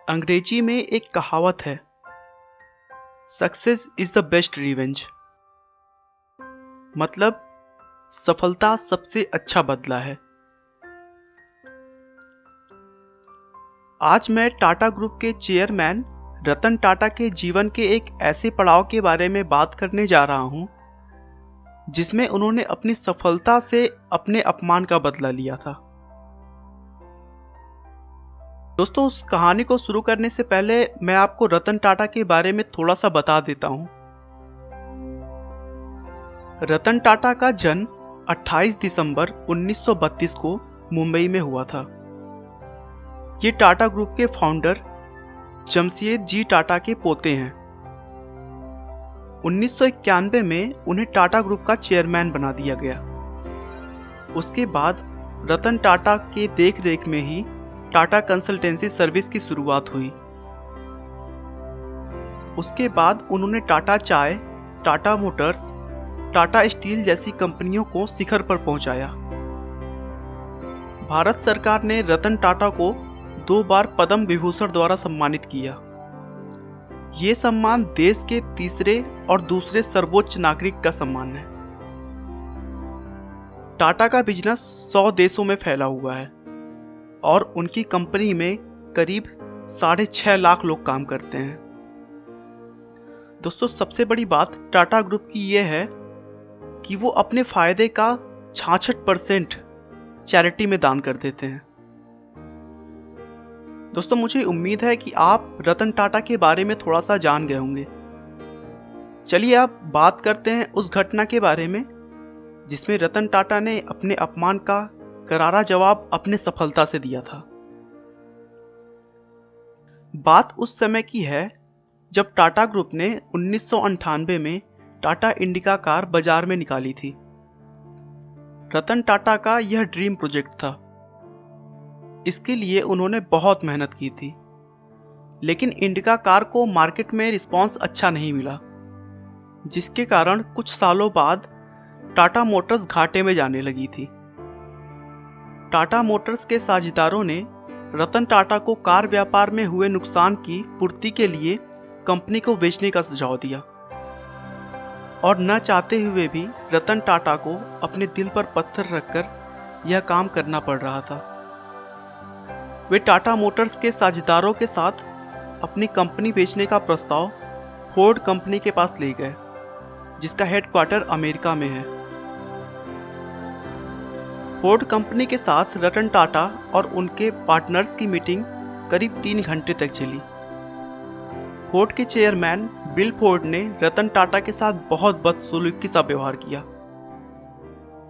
अंग्रेजी में एक कहावत है, success is the best revenge. मतलब सफलता सबसे अच्छा बदला है। आज मैं टाटा ग्रुप के चेयरमैन रतन टाटा के जीवन के एक ऐसे पड़ाव के बारे में बात करने जा रहा हूं जिसमें उन्होंने अपनी सफलता से अपने अपमान का बदला लिया था। दोस्तों, उस कहानी को शुरू करने से पहले मैं आपको रतन टाटा के बारे में थोड़ा सा बता देता हूं। रतन टाटा का जन्म 28 दिसंबर 1932 को मुंबई में हुआ था। ये टाटा ग्रुप के फाउंडर जमशेद जी टाटा के पोते हैं। 1991 में उन्हें टाटा ग्रुप का चेयरमैन बना दिया गया। उसके बाद रतन टाटा के देखरेख में ही टाटा कंसल्टेंसी सर्विस की शुरुआत हुई। उसके बाद उन्होंने टाटा चाय, टाटा मोटर्स, टाटा स्टील जैसी कंपनियों को शिखर पर पहुंचाया। भारत सरकार ने रतन टाटा को 2 बार पद्म विभूषण द्वारा सम्मानित किया। ये सम्मान देश के तीसरे और दूसरे सर्वोच्च नागरिक का सम्मान है। टाटा का बिजनेस 100 देशों में फैला हुआ है और उनकी कंपनी में करीब 6.5 लाख लोग काम करते हैं। दोस्तों, सबसे बड़ी बात टाटा ग्रुप की यह है कि वो अपने फायदे का 66% चैरिटी में दान कर देते हैं। दोस्तों, मुझे उम्मीद है कि आप रतन टाटा के बारे में थोड़ा सा जान गए होंगे। चलिए अब बात करते हैं उस घटना के बारे में जिसमें रतन टाटा ने अपने अपमान का करारा जवाब अपने सफलता से दिया था। बात उस समय की है जब टाटा ग्रुप ने 1998 में टाटा इंडिका कार बाजार में निकाली थी। रतन टाटा का यह ड्रीम प्रोजेक्ट था। इसके लिए उन्होंने बहुत मेहनत की थी, लेकिन इंडिका कार को मार्केट में रिस्पांस अच्छा नहीं मिला, जिसके कारण कुछ सालों बाद टाटा मोटर्स घाटे में जाने लगी थी। टाटा मोटर्स के साझेदारों ने रतन टाटा को कार व्यापार में हुए नुकसान की पूर्ति के लिए कंपनी को बेचने का सुझाव दिया और न चाहते हुए भी रतन टाटा को अपने दिल पर पत्थर रखकर यह काम करना पड़ रहा था। वे टाटा मोटर्स के साझेदारों के साथ अपनी कंपनी बेचने का प्रस्ताव फोर्ड कंपनी के पास ले गए, जिसका हेडक्वार्टर अमेरिका में है। फोर्ड कंपनी के साथ रतन टाटा और उनके पार्टनर्स की मीटिंग करीब 3 घंटे तक चली। फोर्ड के चेयरमैन बिल फोर्ड ने रतन टाटा के साथ बहुत बदसलूकी सा व्यवहार किया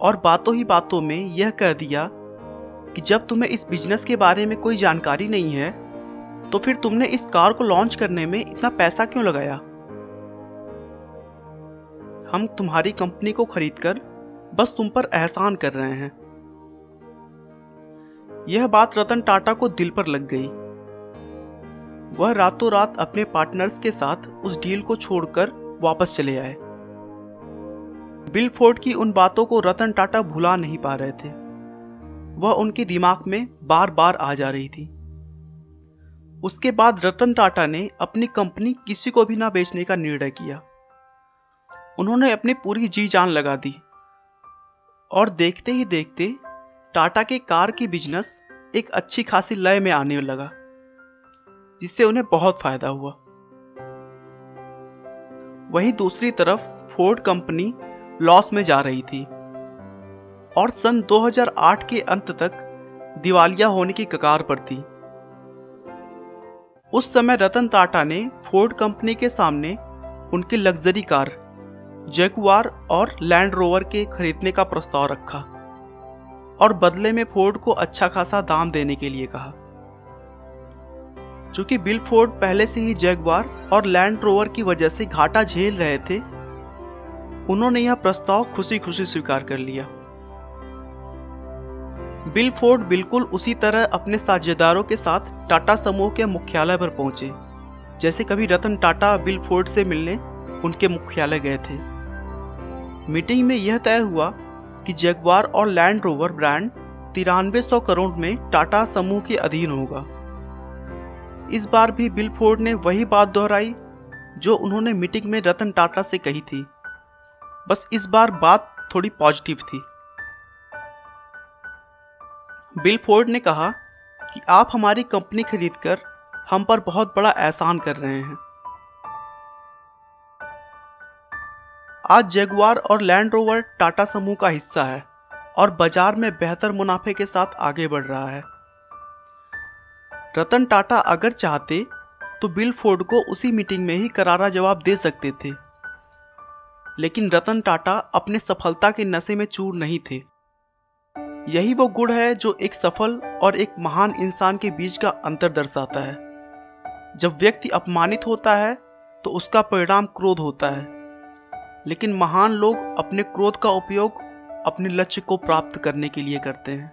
और बातों ही बातों में यह कह दिया कि जब तुम्हें इस बिजनेस के बारे में कोई जानकारी नहीं है तो फिर तुमने इस कार को लॉन्च करने में इतना पैसा क्यों लगाया। हम तुम्हारी कंपनी को खरीदकर बस तुम पर एहसान कर रहे हैं। यह बात रतन टाटा को दिल पर लग गई। वह रातों रात अपने पार्टनर्स के साथ उस डील को छोड़कर वापस चले आए। बिल फोर्ड की उन बातों को रतन टाटा भुला नहीं पा रहे थे। वह उनके दिमाग में बार बार आ जा रही थी। उसके बाद रतन टाटा ने अपनी कंपनी किसी को भी ना बेचने का निर्णय किया। उन्होंने अपनी पूरी जी जान लगा दी और देखते ही देखते टाटा के कार की बिजनेस एक अच्छी खासी लय में आने लगा, जिससे उन्हें बहुत फायदा हुआ। वहीं दूसरी तरफ फोर्ड कंपनी लॉस में जा रही थी और सन 2008 के अंत तक दिवालिया होने की कगार पर थी। उस समय रतन टाटा ने फोर्ड कंपनी के सामने उनकी लग्जरी कार जैगुआर और लैंड रोवर के खरीदने का प्रस्ताव रखा और बदले में फोर्ड को अच्छा खासा दाम देने के लिए कहा। चूंकि बिल फोर्ड पहले से ही जैगुआर और लैंड रोवर की वजह से घाटा झेल रहे थे, उन्होंने यह प्रस्ताव खुशी खुशी स्वीकार कर लिया। बिल फोर्ड बिल्कुल उसी तरह अपने साझेदारों के साथ टाटा समूह के मुख्यालय पर पहुंचे, जैसे कभी रतन टाटा बिल फोर्ड से मिलने उनके मुख्यालय गए थे। मीटिंग में यह तय हुआ कि जगुआर और लैंड रोवर ब्रांड 9300 करोड़ में टाटा समूह के अधीन होगा। इस बार भी बिल फोर्ड ने वही बात दोहराई जो उन्होंने मीटिंग में रतन टाटा से कही थी, बस इस बार बात थोड़ी पॉजिटिव थी। बिल फोर्ड ने कहा कि आप हमारी कंपनी खरीदकर हम पर बहुत बड़ा एहसान कर रहे हैं। आज जगुआर और लैंड रोवर टाटा समूह का हिस्सा है और बाजार में बेहतर मुनाफे के साथ आगे बढ़ रहा है। रतन टाटा अगर चाहते तो बिल फोर्ड को उसी मीटिंग में ही करारा जवाब दे सकते थे, लेकिन रतन टाटा अपने सफलता के नशे में चूर नहीं थे। यही वो गुण है जो एक सफल और एक महान इंसान के बीच का अंतर दर्शाता है। जब व्यक्ति अपमानित होता है तो उसका परिणाम क्रोध होता है, लेकिन महान लोग अपने क्रोध का उपयोग अपने लक्ष्य को प्राप्त करने के लिए करते हैं।